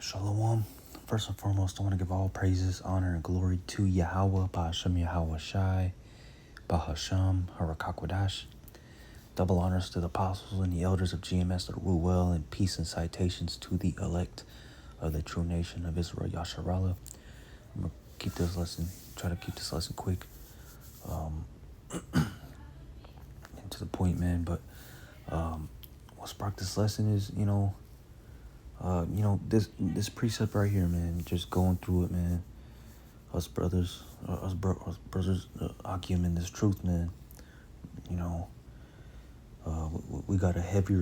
Shalom. First and foremost, I want to give all praises, honor, and glory to Yahweh, Ba'ashem Yahweh Shai, Bahasham, Harakakwadash. Double honors to the apostles and the elders of GMS that rule well, and peace and citations to the elect of the true nation of Israel, Yasharallah. I'm going to try to keep this lesson quick, and to the point, man. But what sparked this lesson is, this precept right here, man. Just going through it, man. Us brothers, Akim in this truth, man. We got a heavier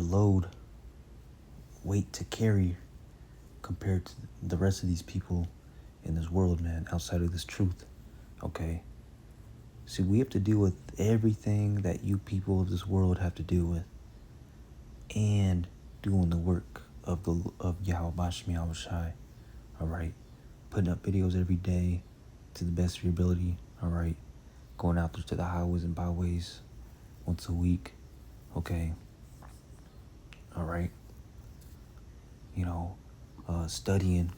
weight to carry compared to the rest of these people in this world, man. Outside of this truth, okay. See, we have to deal with everything that you people of this world have to deal with, and doing the work of Yahweh Ba'ashem Yahweh Shai. All right, putting up videos every day to the best of your ability. All right, going out there to the highways and byways once a week. Okay. All right. Studying.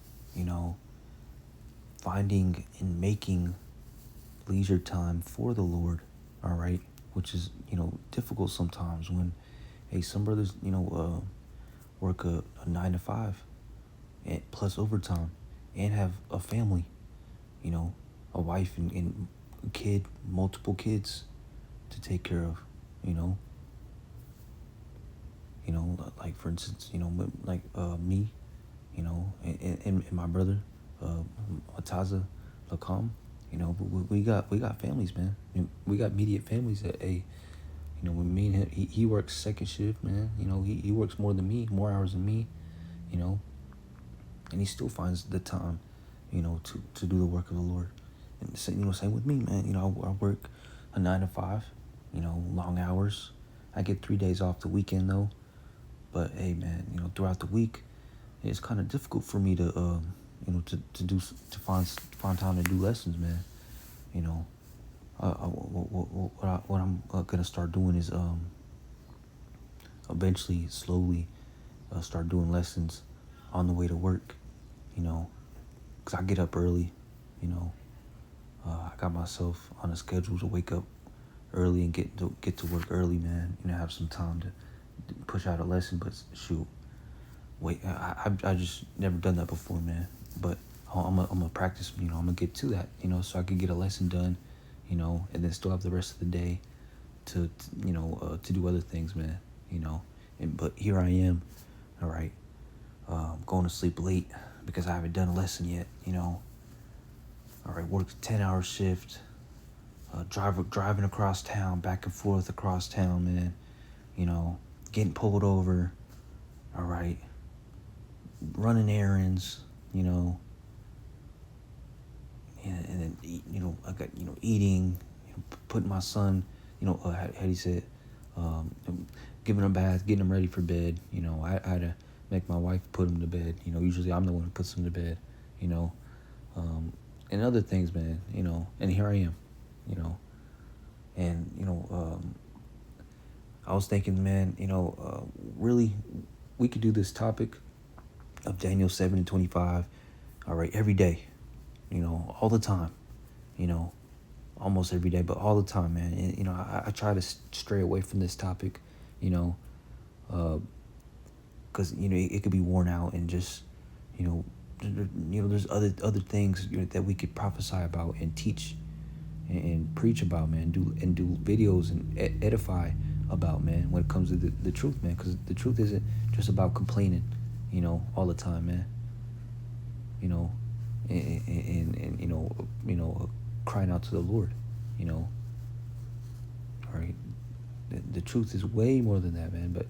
Finding and making leisure time for the Lord. All right, which is difficult sometimes when, some brothers work a 9 to 5, and plus overtime, and have a family, a wife and kid, multiple kids to take care of, like for instance, me, and my brother, Ataza, Lakam, we got families, man. We got immediate families that, when me and him, he works second shift, man. He works more hours than me, and he still finds the time, to do the work of the Lord. And same with me, man. I work a 9 to 5, long hours. I get 3 days off the weekend though. But hey, man, throughout the week, it's kind of difficult for me to find time to do lessons, man. What I'm gonna start doing is eventually, slowly, start doing lessons on the way to work. Cause I get up early. I got myself on a schedule to wake up early and get to work early, man. Have some time to push out a lesson, but shoot, wait, I just never done that before, man. But I'm gonna practice, I'm gonna get to that, so I can get a lesson done, and then still have the rest of the day to do other things, man, but here I am, all right, going to sleep late because I haven't done a lesson yet, all right, work a 10-hour shift, driving across town, back and forth across town, man, getting pulled over, all right, running errands, and then I got eating, putting my son, how do you say it, giving him a bath, getting him ready for bed. I had to make my wife put him to bed. Usually I'm the one who puts him to bed. And other things, man. And here I am. And I was thinking, man, really, we could do this topic of Daniel 7:25, all right, every day, all the time, almost every day, but all the time, man. And, I try to stray away from this topic, because, it could be worn out and just, there's other things that we could prophesy about and teach and preach about, man, do videos and edify about, man, when it comes to the truth, man, because the truth isn't just about complaining, all the time, man, and crying out to the Lord, all right, the truth is way more than that, man, but,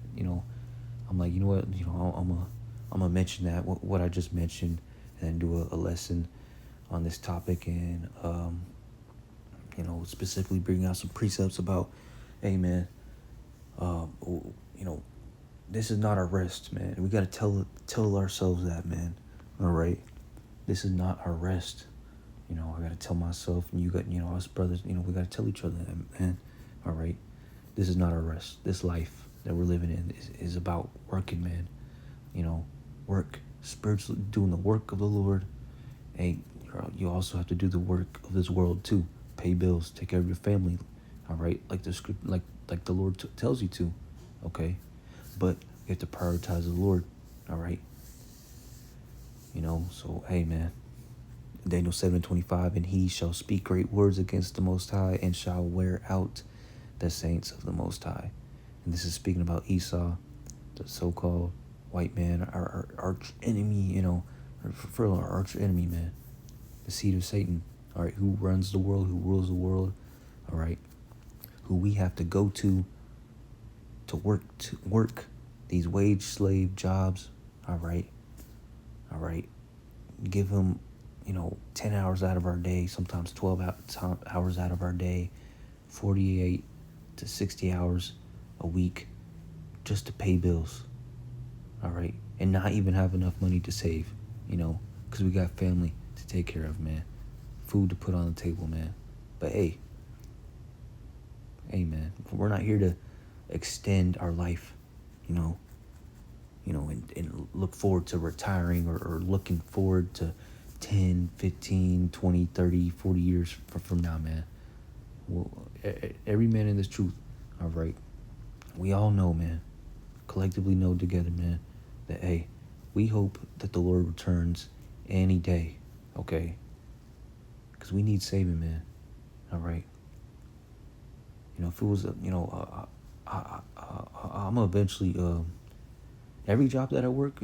I'm like, what, I'm gonna mention that, what I just mentioned, and do a lesson on this topic, and, specifically bring out some precepts about, hey, man, this is not our rest, man. We got to tell ourselves that, man. All right, this is not our rest. I got to tell myself, and you got, us brothers, we got to tell each other that, man. All right, this is not our rest. This life that we're living in is about working, man. Work, spiritually doing the work of the Lord, hey, you also have to do the work of this world too. Pay bills, take care of your family, all right? Like the script, like the Lord tells you to, okay? But you have to prioritize the Lord, all right? So hey, man. Daniel 7:25, and he shall speak great words against the Most High, and shall wear out the saints of the Most High. And this is speaking about Esau, the so-called white man, our arch enemy, for our arch enemy, man, the seed of Satan, all right, who runs the world, who rules the world, all right, who we have to go to work these wage slave jobs, all right, give him 10 hours out of our day, sometimes 12 hours out of our day, 48 to 60 hours a week just to pay bills, all right? And not even have enough money to save, because we got family to take care of, man. Food to put on the table, man. But hey, man, we're not here to extend our life, and look forward to retiring or looking forward to 10, 15, 20, 30, 40 years from now, man. Well, every man in this truth, all right, we all know, man, collectively know together, man, that, hey, we hope that the Lord returns any day, okay? Because we need saving, man, all right? If it was, I'm eventually, every job that I work,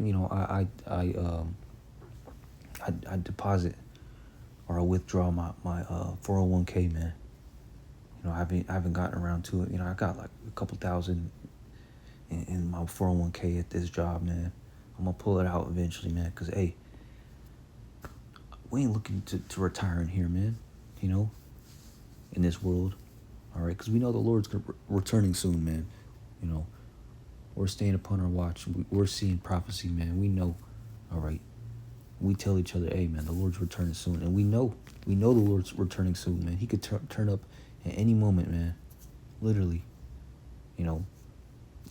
I deposit or I withdraw my 401k, man. I haven't gotten around to it. I got like a couple thousand in my 401k at this job, man. I'm gonna pull it out eventually, man. Cause hey, we ain't looking to retire in here, man. In this world, all right. Cause we know the Lord's returning soon, man. We're staying upon our watch. We're seeing prophecy, man. We know, all right. We tell each other, hey, man, the Lord's returning soon. And we know the Lord's returning soon, man. He could turn up at any moment, man. Literally,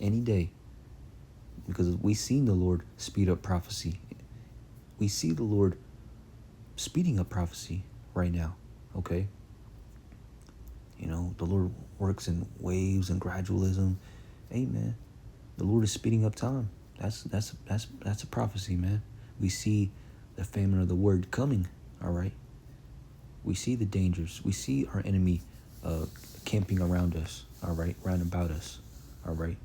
any day. Because we seen the Lord speed up prophecy. We see the Lord speeding up prophecy right now, okay? The Lord works in waves and gradualism. Hey, man, the Lord is speeding up time. That's a prophecy, man. We see the famine of the word coming, all right? We see the dangers. We see our enemy camping around us, all right? Round about us, all right?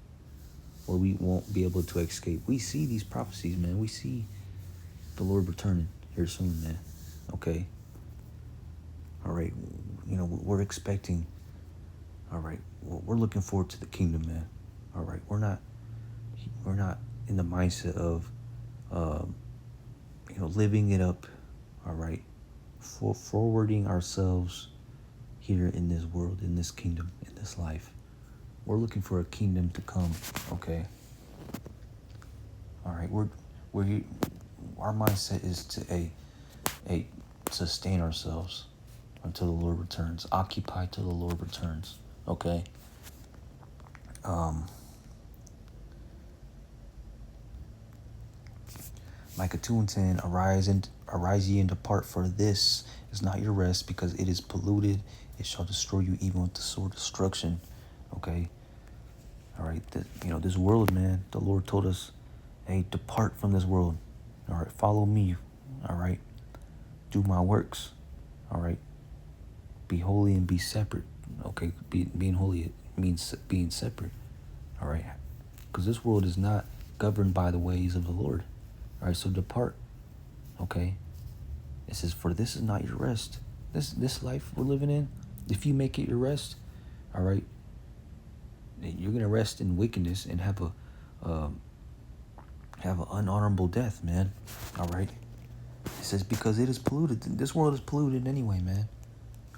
Where we won't be able to escape. We see these prophecies, man. We see the Lord returning here soon, man, okay? All right, we're expecting, all right, we're looking forward to the kingdom, man, all right? We're not in the mindset of, living it up, all right, forwarding ourselves here in this world, in this kingdom, in this life. We're looking for a kingdom to come, okay? All right, our mindset is to sustain ourselves until the Lord returns. Occupy till the Lord returns, okay? Micah 2:10, arise ye and depart, for this is not your rest, because it is polluted. It shall destroy you even with the sword of destruction. Okay. All right. This world, man, the Lord told us, hey, depart from this world. All right. Follow me. All right. Do my works. All right. Be holy and be separate. Okay. Being holy means being separate. All right. Because this world is not governed by the ways of the Lord. All right, so depart, okay? It says, for this is not your rest. This life we're living in, if you make it your rest, all right, you're going to rest in wickedness and have an unhonorable death, man, all right? It says, because it is polluted. This world is polluted anyway, man,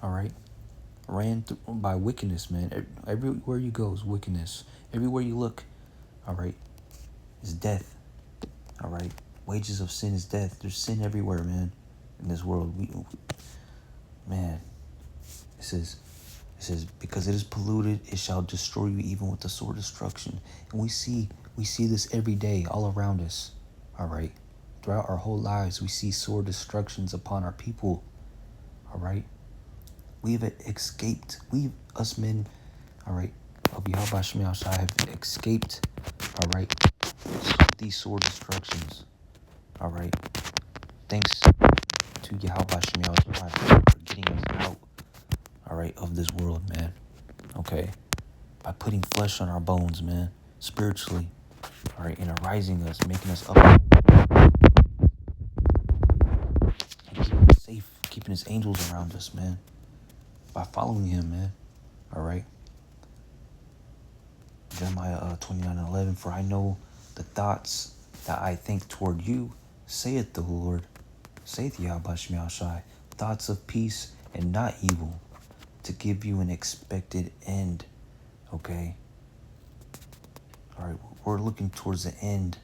all right? Ran by wickedness, man. Everywhere you go is wickedness. Everywhere you look, all right, is death, all right? Wages of sin is death. There's sin everywhere, man, in this world. Man, it says, because it is polluted, it shall destroy you even with the sword of destruction. And we see this every day all around us, all right? Throughout our whole lives, we see sore destructions upon our people. All right. We've escaped. Us men, all right, of Yahweh Shemi Shai have escaped, all right, these sore destructions. All right. Thanks to Yahweh Shemi Shai for getting us out, all right, of this world, man. Okay. By putting flesh on our bones, man, spiritually, all right, and arising us, making us up, and keeping us safe, keeping his angels around us, man, by following him, man. All right. Jeremiah 29:11. For I know the thoughts that I think toward you, saith the Lord, saith Yahweh Shemi Shai, thoughts of peace and not evil, to give you an expected end. Okay. All right. We're looking towards the end.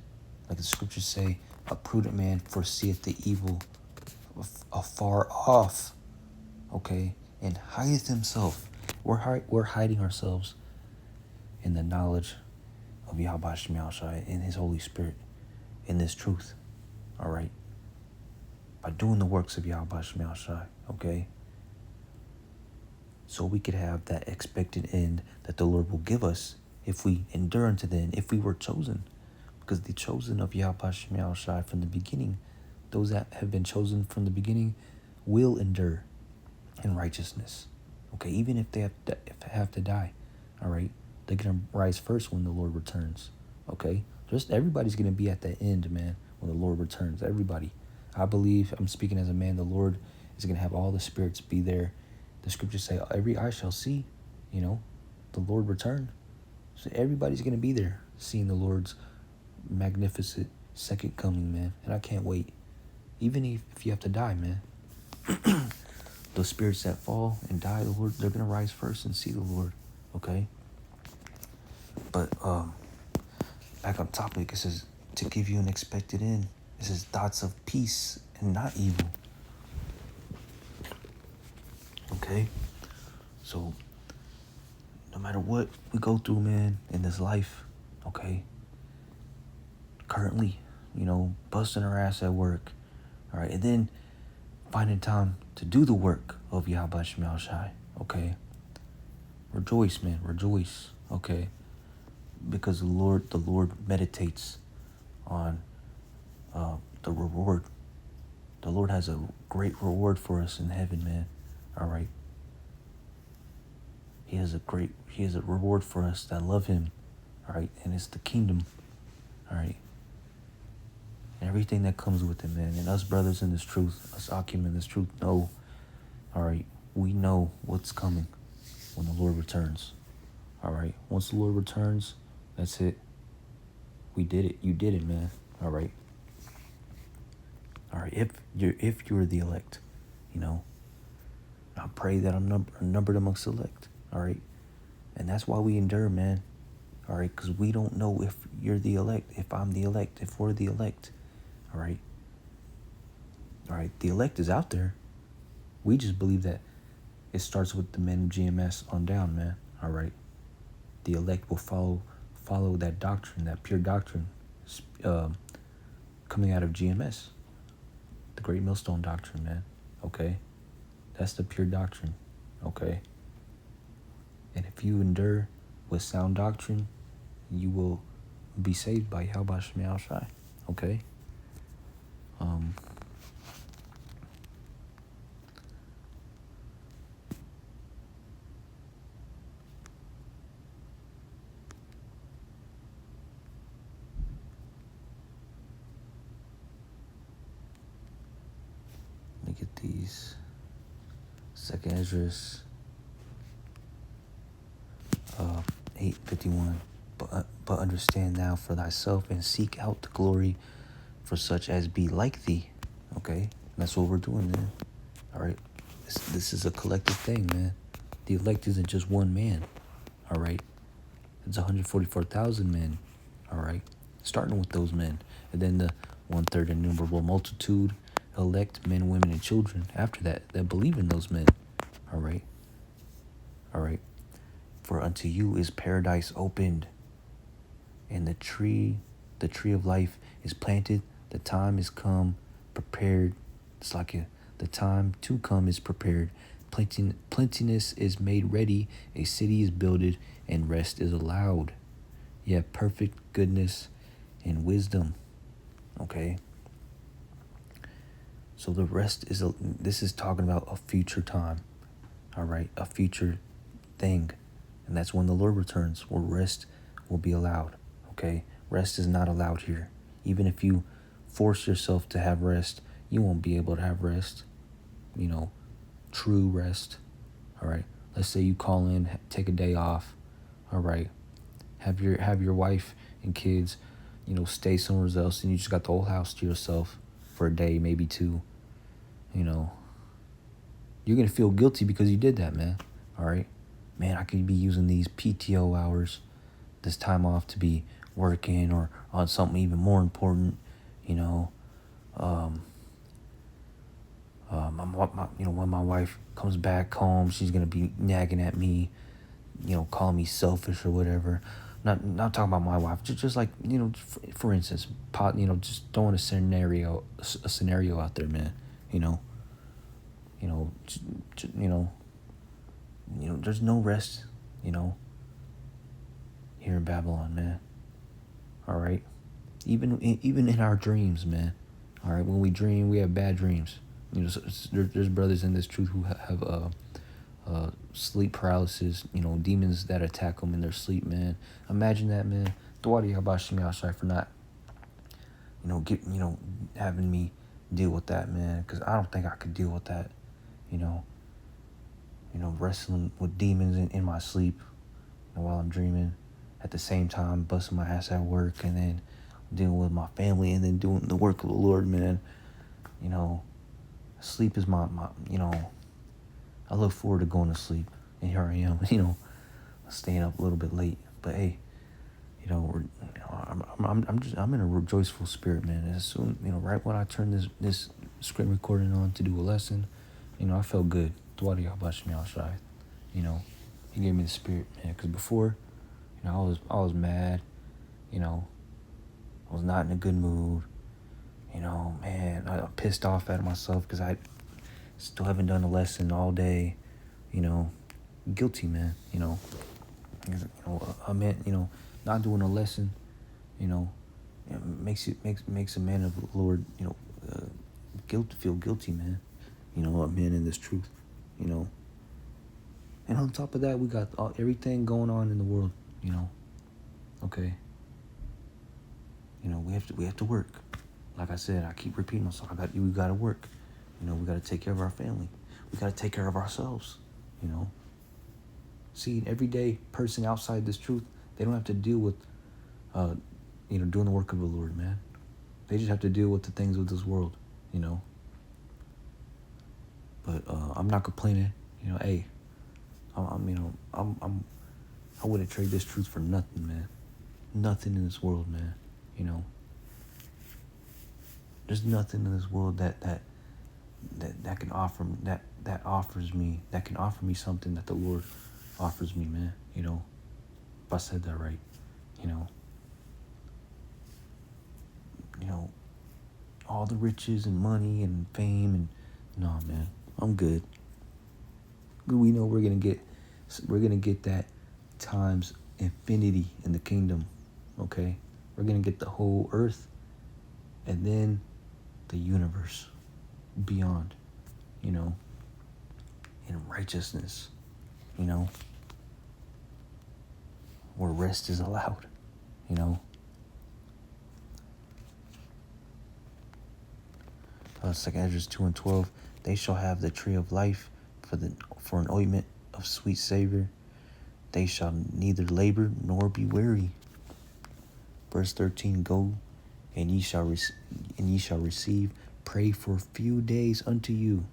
Like the scriptures say, a prudent man foreseeth the evil afar off. Okay. And hideth himself. We're hiding ourselves in the knowledge of Yahweh Shemi Shai, in his Holy Spirit, in this truth. All right. By doing the works of Yahweh Shemi Shai. Okay. So we could have that expected end that the Lord will give us if we endure unto the end, if we were chosen. Because the chosen of Yahweh Shemi Shai from the beginning, those that have been chosen from the beginning, will endure in righteousness. Okay, even if they have to die, all right, they're gonna rise first when the Lord returns. Okay, just everybody's gonna be at the end, man, when the Lord returns. Everybody, I believe, I'm speaking as a man. The Lord is gonna have all the spirits be there. The scriptures say, "Every eye shall see," the Lord return. So everybody's gonna be there, seeing the Lord's magnificent second coming, man. And I can't wait. Even if you have to die, man. Those spirits that fall and die, the Lord, they're gonna rise first and see the Lord. Okay. But back on topic, it says to give you an expected end. It says thoughts of peace and not evil. Okay. So no matter what we go through, man, in this life, okay, currently, busting our ass at work, all right, and then finding time to do the work of Yahweh Shemi Shai, okay? Rejoice, man, rejoice, okay? Because the Lord meditates on the reward. The Lord has a great reward for us in heaven, man, all right? He has a reward for us that love him, all right? And it's the kingdom, all right? And everything that comes with it, man. And us brothers in this truth, us Akim in this truth know, all right, we know what's coming when the Lord returns. All right. Once the Lord returns, that's it. We did it. You did it, man. All right. All right. If you're the elect, I pray that I'm numbered amongst the elect. All right. And that's why we endure, man. All right. Because we don't know if you're the elect, if I'm the elect, if we're the elect. All right. All right. The elect is out there. We just believe that it starts with the men of GMS on down, man. All right. The elect will follow that doctrine, that pure doctrine, coming out of GMS, the Great Millstone Doctrine, man. Okay, that's the pure doctrine. Okay, and if you endure with sound doctrine, you will be saved by Yahweh Shemi Shai. Okay. Let me get these. Second Esdras 8:51. But understand now for thyself and seek out the glory for such as be like thee. Okay? And that's what we're doing, man. All right? This is a collective thing, man. The elect isn't just one man. All right? It's 144,000 men. All right? Starting with those men. And then the 1/3 innumerable multitude, elect men, women, and children after that believe in those men. All right? All right? For unto you is paradise opened, and the tree of life is planted The time is come, prepared. It's like the time to come is prepared. Plentiness is made ready, a city is builded, and rest is allowed. Yeah, perfect goodness and wisdom. Okay. So the rest is this is talking about a future time. All right, a future thing, and that's when the Lord returns, where rest will be allowed. Okay, rest is not allowed here. Even if you force yourself to have rest, you won't be able to have rest. You know, true rest. All right. Let's say you call in, take a day off. All right. Have your wife and kids, stay somewhere else, and you just got the whole house to yourself for a day, maybe two. You're gonna feel guilty because you did that, man. All right, man. I could be using these PTO hours, this time off, to be working or on something even more important. When my wife comes back home, she's gonna be nagging at me, calling me selfish or whatever. Not talking about my wife, just like, for instance, just throwing a scenario out there, man. There's no rest, here in Babylon, man. All right, even in our dreams, man. All right, when we dream, we have bad dreams. There's brothers in this truth who have sleep paralysis. Demons that attack them in their sleep, man. Imagine that, man. Dwadi Habashimi Ashai for not, having me deal with that, man. Because I don't think I could deal with that. Wrestling with demons in my sleep, while I'm dreaming, at the same time busting my ass at work, and then dealing with my family, and then doing the work of the Lord, man. Sleep is my I look forward to going to sleep, and here I am, staying up a little bit late. But hey, I'm in a rejoiceful spirit, man. As soon, right when I turned this screen recording on to do a lesson, I felt good. Dwadi Habashmi Al-Shai. He gave me the spirit, man. Because before, I was mad. I was not in a good mood. Man, I'm pissed off at myself because I still haven't done a lesson all day. Guilty, man. I meant, not doing a lesson, makes a man of the Lord, feel guilty, man. A man in this truth, And on top of that, we got everything going on in the world, Okay. We have to work. Like I said, I keep repeating myself. We got to work. We got to take care of our family. We got to take care of ourselves. See, an everyday person outside this truth, they don't have to deal with, doing the work of the Lord, man. They just have to deal with the things of this world, But I'm not complaining. Hey, I wouldn't trade this truth for nothing, man. Nothing in this world, man. There's nothing in this world that can offer that offers me something that the Lord offers me, man. If I said that right, all the riches and money and fame and no, man, I'm good. We know we're gonna get that times infinity in the kingdom. Okay, we're gonna get the whole earth, and then the universe beyond, in righteousness, where rest is allowed, 2 Ezra 2:12, they shall have the tree of life for an ointment of sweet savor. They shall neither labor nor be weary. Verse 13, go, and ye shall receive. Pray for a few days unto you,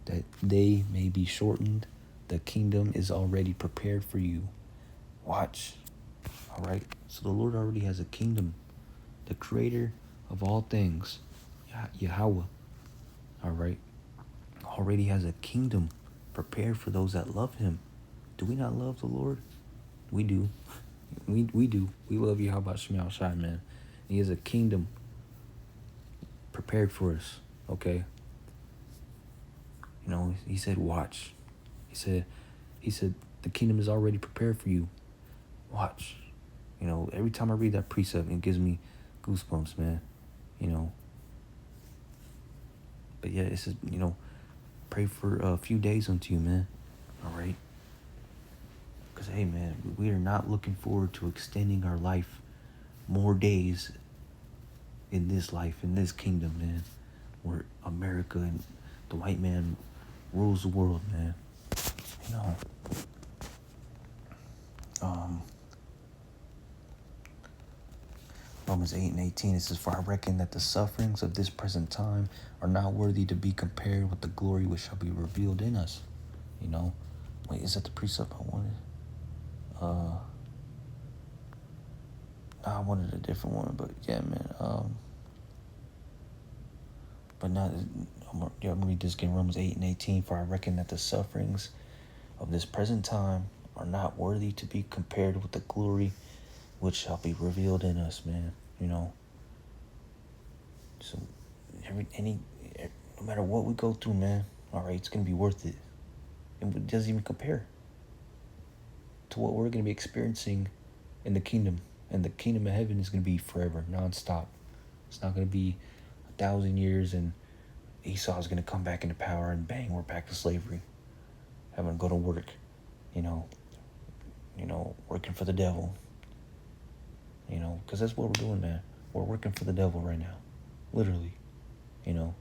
that they may be shortened. The kingdom is already prepared for you. Watch. All right. So the Lord already has a kingdom. The creator of all things, Yahweh, all right, already has a kingdom prepared for those that love him. Do we not love the Lord? We do. We do. We love you. How about Shemiel Shai, man? He has a kingdom, prepared for us, okay? You know, he said, watch. He said, the kingdom is already prepared for you. Watch. You know, every time I read that precept, it gives me goosebumps, man. You know. But yeah, it says, you know, pray for a few days unto you, man. All right? Because, hey, man, we are not looking forward to extending our life more days in this life, in this kingdom, man, where America and the white man rules the world, man. You know. Romans 8:18, it says, for I reckon that the sufferings of this present time are not worthy to be compared with the glory which shall be revealed in us. You know? Wait, is that the precept I wanted? I wanted a different one, but yeah, man. But not, I'm gonna read this again, Romans 8:18, for I reckon that the sufferings of this present time are not worthy to be compared with the glory which shall be revealed in us, man. You know. So no matter what we go through, man, all right, it's gonna be worth it. It doesn't even compare to what we're gonna be experiencing in the kingdom. And the kingdom of heaven is gonna be forever, nonstop. It's not gonna be 1,000 years and Esau's gonna come back into power and bang, we're back to slavery. Having to go to work, you know, working for the devil. You know, because that's what we're doing, man. We're working for the devil right now. Literally. You know.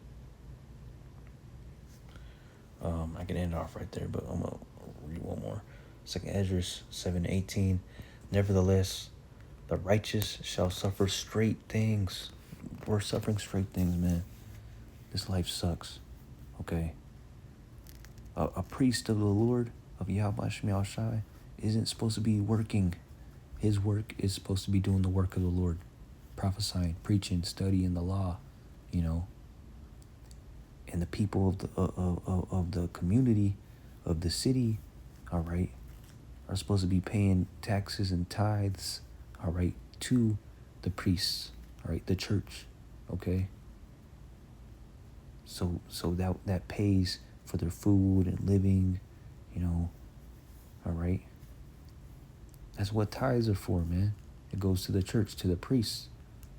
I can end off right there, but I'm going to read one more. 2 Ezra 7:18. Nevertheless, the righteous shall suffer straight things. We're suffering straight things, man. This life sucks. Okay. A priest of the Lord, of Yahweh Shemel Shai, isn't supposed to be working. His work is supposed to be doing the work of the Lord. Prophesying, preaching, studying the law, you know. And the people of the community, of the city, all right, are supposed to be paying taxes and tithes, all right, to the priests, all right, the church, okay. So that pays for their food and living, you know, all right. That's what tithes are for, man. It goes to the church, to the priests.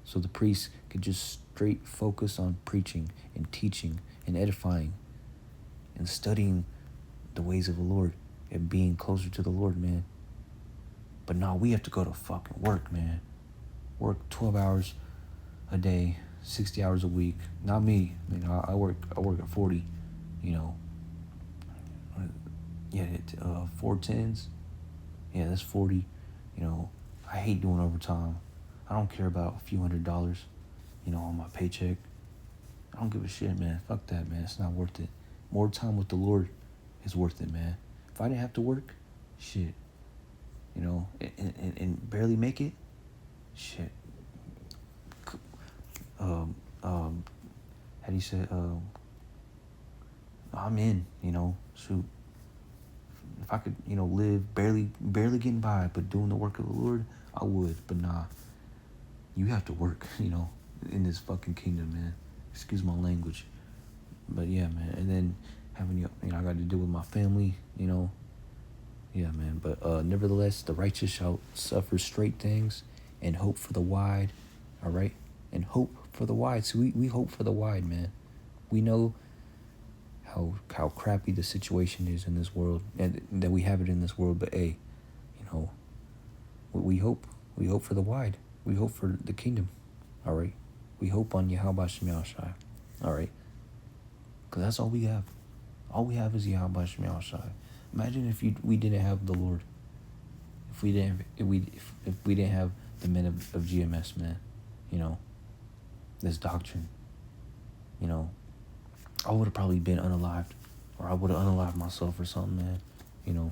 So the priests could just straight focus on preaching and teaching and edifying and studying the ways of the Lord and being closer to the Lord, man. But now we have to go to fucking work, man. Work 12 hours a day, 60 hours a week. Not me. You know, I work at 40, you know. Yeah, 4/10s. Yeah, that's 40. You know, I hate doing overtime. I don't care about a few $100s, you know, on my paycheck. I don't give a shit, man. Fuck that, man. It's not worth it. More time with the Lord is worth it, man. If I didn't have to work, shit, you know, and barely make it, shit. How do you say, I'm in, you know, shoot. If I could, you know, live barely getting by, but doing the work of the Lord, I would. But nah, you have to work, you know, in this fucking kingdom, man. Excuse my language. But yeah, man. And then having, you know, I got to deal with my family, you know. Yeah, man. But nevertheless, the righteous shall suffer straight things and hope for the wide, all right? And hope for the wide. So we hope for the wide, man. We know how crappy the situation is in this world, and that we have it in this world, but hey, you know, we hope for the wide. We hope for the kingdom, all right? We hope on Yahweh Shemel Shai, all right? Because that's all we have. All we have is Yahweh Shemel Shai. Imagine if we didn't have the Lord. If we didn't have the men of GMS, man, you know, this doctrine, you know, I would have probably been unalived, or I would have unalived myself or something, man. You know,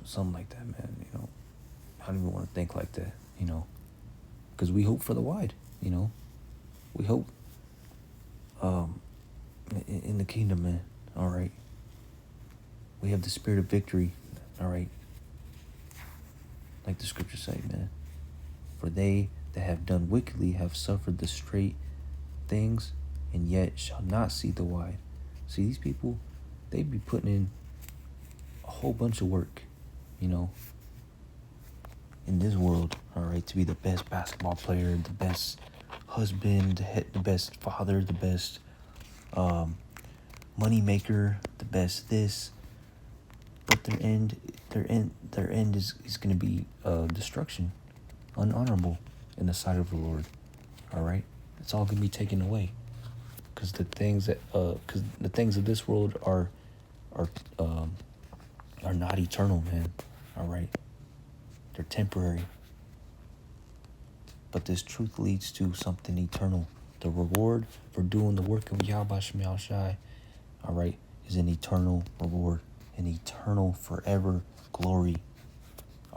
something like that, man. You know, I don't even want to think like that, you know, because we hope for the wide, you know. We hope in the kingdom, man, all right. We have the spirit of victory, all right. Like the scriptures say, man. For they that have done wickedly have suffered the straight things, and yet shall not see the wide. See, these people, they be putting in a whole bunch of work, you know, in this world, all right, to be the best basketball player, the best husband, the best father, the best money maker, the best this. But their end is going to be destruction, unhonorable in the sight of the Lord. All right, it's all going to be taken away, because the things of this world are not eternal, man. All right, they're temporary. But this truth leads to something eternal. The reward for doing the work of Yahweh Shemel Shai, all right, is an eternal reward, an eternal, forever glory